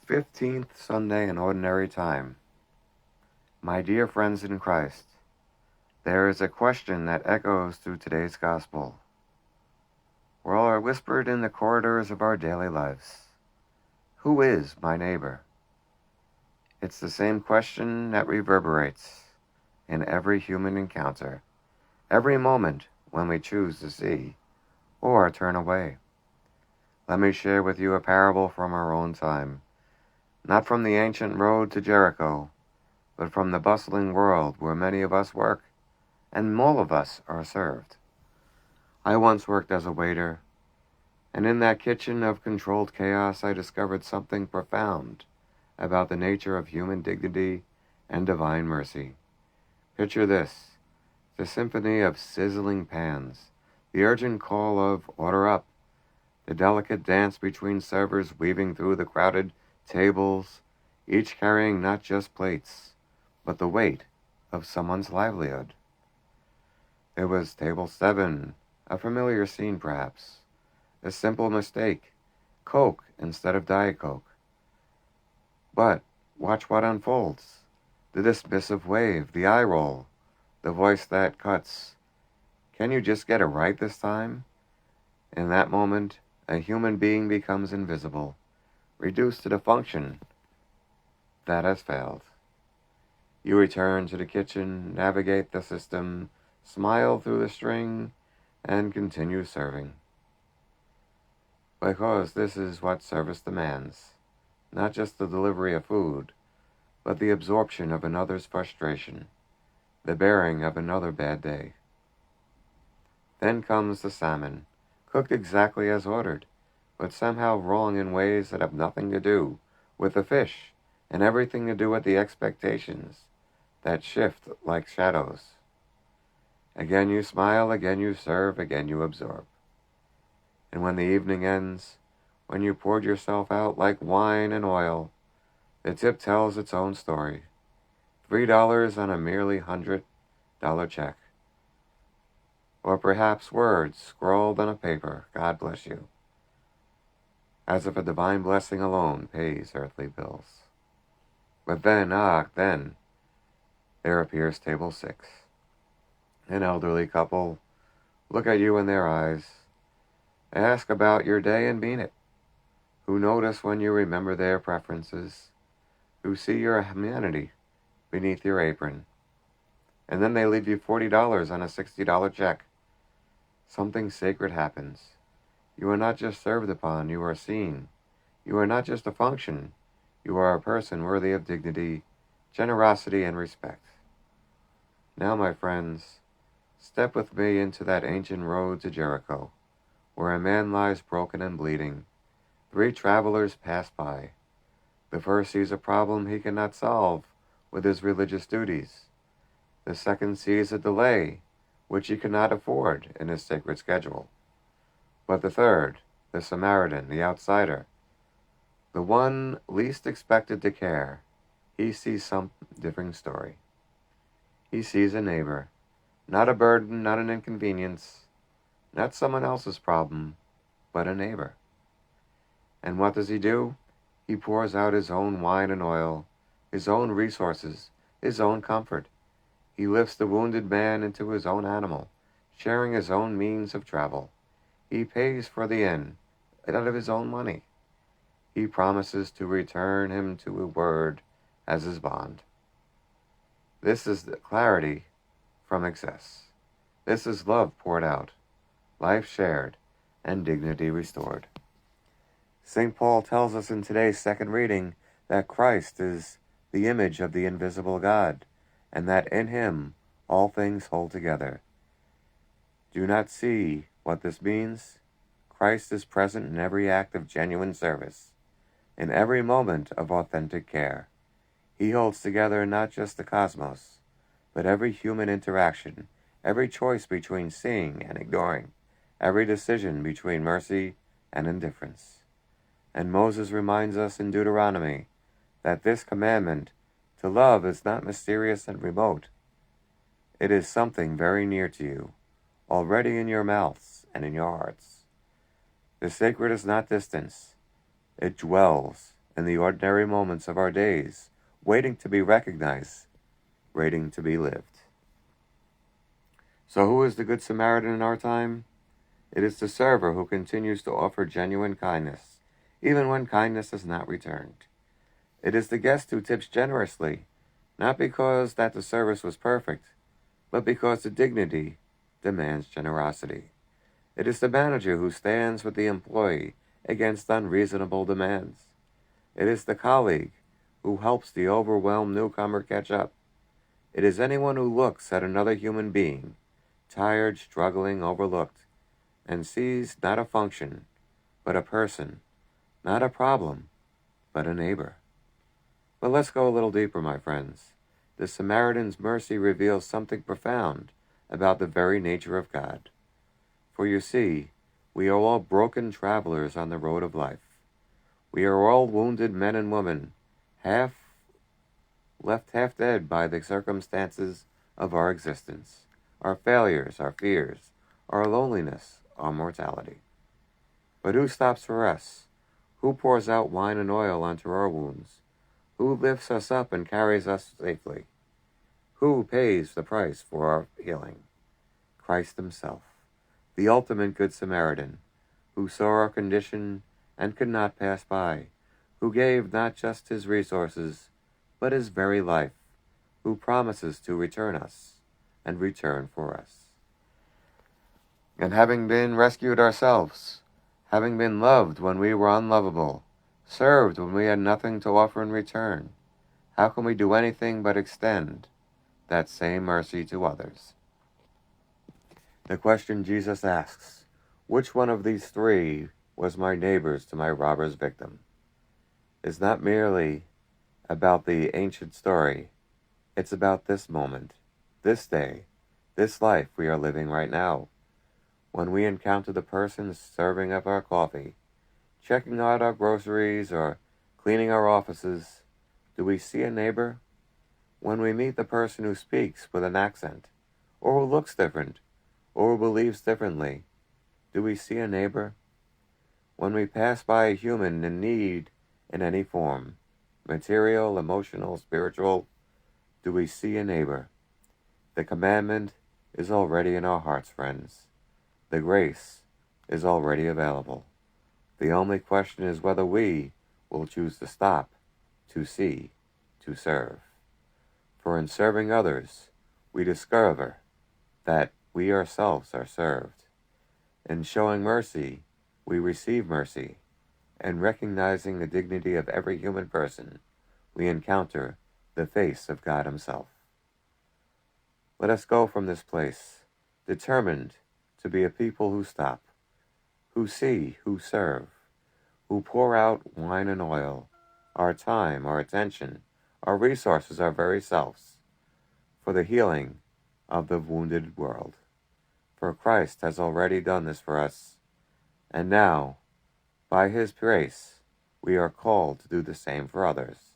15th Sunday in Ordinary Time. My dear friends in Christ, there is a question that echoes through today's gospel, or whispered in the corridors of our daily lives. Who is my neighbor? It's the same question that reverberates in every human encounter, every moment when we choose to see or turn away. Let me share with you a parable from our own time, not from the ancient road to Jericho, but from the bustling world where many of us work and all of us are served. I once worked as a waiter, and in that kitchen of controlled chaos I discovered something profound about the nature of human dignity and divine mercy. Picture this: the symphony of sizzling pans, the urgent call of "order up," the delicate dance between servers weaving through the crowded tables, each carrying not just plates, but the weight of someone's livelihood. There was table 7, a familiar scene perhaps, a simple mistake, Coke instead of Diet Coke. But watch what unfolds: the dismissive wave, the eye roll, the voice that cuts. Can you just get it right this time? In that moment, a human being becomes invisible, reduced to the function that has failed. You return to the kitchen, navigate the system, smile through the string, and continue serving. Because this is what service demands, not just the delivery of food, but the absorption of another's frustration, the bearing of another bad day. Then comes the salmon, cooked exactly as ordered, but somehow wrong in ways that have nothing to do with the fish and everything to do with the expectations that shift like shadows. Again you smile, again you serve, again you absorb. And when the evening ends, when you poured yourself out like wine and oil, the tip tells its own story. $3 on a merely $100 check. Or perhaps words scrawled on a paper, "God bless you," as if a divine blessing alone pays earthly bills. But then, there appears table 6. An elderly couple look at you in their eyes, ask about your day and mean it, who notice when you remember their preferences, who see your humanity beneath your apron, and then they leave you $40 on a $60 check. Something sacred happens. You are not just served upon, you are seen. You are not just a function, you are a person worthy of dignity, generosity, and respect. Now, my friends, step with me into that ancient road to Jericho, where a man lies broken and bleeding. 3 travelers pass by. The first sees a problem he cannot solve with his religious duties. The second sees a delay which he cannot afford in his sacred schedule. But the third, the Samaritan, the outsider, the one least expected to care, he sees some different story. He sees a neighbor, not a burden, not an inconvenience, not someone else's problem, but a neighbor. And what does he do? He pours out his own wine and oil, his own resources, his own comfort. He lifts the wounded man into his own animal, sharing his own means of travel. He pays for the inn out of his own money. He promises to return him to a word as his bond. This is the clarity from excess. This is love poured out, life shared, and dignity restored. St. Paul tells us in today's second reading that Christ is the image of the invisible God, and that in him all things hold together. Do you not see what this means? Christ is present in every act of genuine service, in every moment of authentic care. He holds together not just the cosmos, but every human interaction, every choice between seeing and ignoring, every decision between mercy and indifference. And Moses reminds us in Deuteronomy that this commandment to love is not mysterious and remote. It is something very near to you, already in your mouths and in your hearts. The sacred is not distance. It dwells in the ordinary moments of our days, waiting to be recognized, waiting to be lived. So who is the Good Samaritan in our time? It is the server who continues to offer genuine kindness, even when kindness is not returned. It is the guest who tips generously, not because that the service was perfect, but because the dignity demands generosity. It is the manager who stands with the employee against unreasonable demands. It is the colleague who helps the overwhelmed newcomer catch up. It is anyone who looks at another human being, tired, struggling, overlooked, and sees not a function, but a person, not a problem, but a neighbor. But let's go a little deeper, my friends. The Samaritan's mercy reveals something profound about the very nature of God. For you see, we are all broken travelers on the road of life. We are all wounded men and women, left half dead by the circumstances of our existence, our failures, our fears, our loneliness, our mortality. But who stops for us? Who pours out wine and oil onto our wounds? Who lifts us up and carries us safely? Who pays the price for our healing? Christ himself, the ultimate Good Samaritan, who saw our condition and could not pass by, who gave not just his resources, but his very life, who promises to return us and return for us. And having been rescued ourselves, having been loved when we were unlovable, served when we had nothing to offer in return, how can we do anything but extend that same mercy to others? The question Jesus asks, which one of these three was my neighbor's to my robber's victim, is not merely about the ancient story. It's about this moment, this day, this life we are living right now. When we encounter the person serving up our coffee, checking out our groceries, or cleaning our offices, do we see a neighbor? When we meet the person who speaks with an accent, or who looks different, or who believes differently, do we see a neighbor? When we pass by a human in need in any form, material, emotional, spiritual, do we see a neighbor? The commandment is already in our hearts, friends. The grace is already available. The only question is whether we will choose to stop, to see, to serve. For in serving others, we discover that we ourselves are served. In showing mercy, we receive mercy. And recognizing the dignity of every human person, we encounter the face of God himself. Let us go from this place, determined to be a people who stop, who see, who serve, who pour out wine and oil, our time, our attention, our resources, our very selves, for the healing of the wounded world. For Christ has already done this for us, and now, by his grace, we are called to do the same for others.